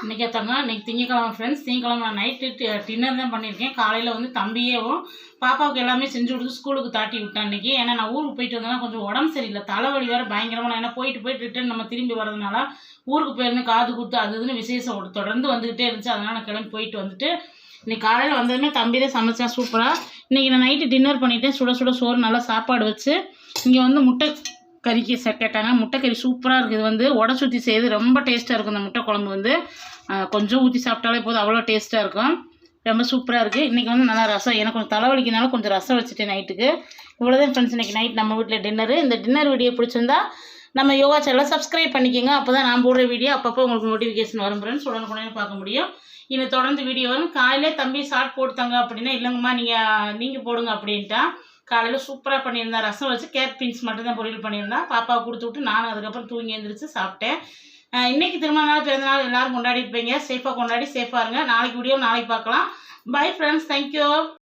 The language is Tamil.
இன்னைக்கு தங்க இன்னைக்கு திங்கக்கிழமை ஃப்ரெண்ட்ஸ். திங்கக்கிழமை நான் நைட்டு டின்னர் தான் பண்ணியிருக்கேன். காலையில் வந்து தம்பியேவும் பாப்பாவுக்கு எல்லாமே செஞ்சு கொடுத்து ஸ்கூலுக்கு தாட்டி விட்டேன் இன்றைக்கி. ஏன்னா நான் ஊருக்கு போயிட்டு வந்தேன்னா கொஞ்சம் உடம்பு சரியில்லை, தலைவலி வேறு பயங்கரமாக. ஏன்னா போயிட்டு ரிட்டர்ன் நம்ம திரும்பி வரதுனால ஊருக்கு போயிருந்து காது குத்து அது இதுன்னு விசேஷம் தொடர்ந்து வந்துக்கிட்டே இருந்துச்சு. அதனால் நான் கிளம்பி போயிட்டு வந்துட்டு இன்றைக்கி காலையில் வந்ததுமே தம்பி தான் சமைச்சேன் சூப்பராக. இன்றைக்கி நான் நைட்டு டின்னர் பண்ணிவிட்டேன். சுட சுட சோறு நல்லா சாப்பாடு வச்சு இங்கே வந்து முட்டை கறிக்கு கேட்டாங்க. முட்டைக்கறி சூப்பராக இருக்குது. இது வந்து உடச்சி ஊற்றி செய்யுது, ரொம்ப டேஸ்ட்டாக இருக்கும். இந்த முட்டை குழம்பு வந்து கொஞ்சம் ஊற்றி சாப்பிட்டாலே போதும், அவ்வளோ டேஸ்ட்டாக இருக்கும். ரொம்ப சூப்பராக இருக்குது. இன்றைக்கி வந்து நல்லா ரசம், எனக்கு கொஞ்சம் தலைவலிக்கிறதுனால கொஞ்சம் ரசம் வச்சுட்டேன் நைட்டுக்கு. இவ்வளோதான் ஃப்ரெண்ட்ஸ் இன்றைக்கி நைட் நம்ம வீட்டில் டின்னரு. இந்த டின்னர் வீடியோ பிடிச்சிருந்தா நம்ம யோகா சேனலை சப்ஸ்கிரைப் பண்ணிக்கோங்க. அப்போ தான் நான் போடுற வீடியோ அப்பப்போ உங்களுக்கு நோட்டிஃபிகேஷன் வரும் ஃப்ரெண்ட்ஸ், உடனுக்குடனே பார்க்க முடியும். இன்னும் தொடர்ந்து வீடியோ வரும். காலையிலே தம்பி ஷார்ட் போட்டுத்தாங்க அப்படின்னா, இல்லைங்கம்மா நீங்கள் போடுங்க அப்படின்ட்டா. காலையில் சூப்பராக பண்ணியிருந்தேன். ரசம் வச்சு கேரட் பீன்ஸ் மட்டும்தான் பொரியல் பண்ணியிருந்தேன். பாப்பாவை கொடுத்து விட்டு நானும் அதுக்கப்புறம் தூங்கி எழுந்திரிச்சு சாப்பிட்டேன். இன்றைக்கி திருமண நாள் பிறந்தநாள் எல்லோரும் கொண்டாடிருப்பீங்க. சேஃபாக கொண்டாடி சேஃபாக இருங்க. நாளைக்கு வீடியோ நாளைக்கு பார்க்கலாம். Bye friends, thank you.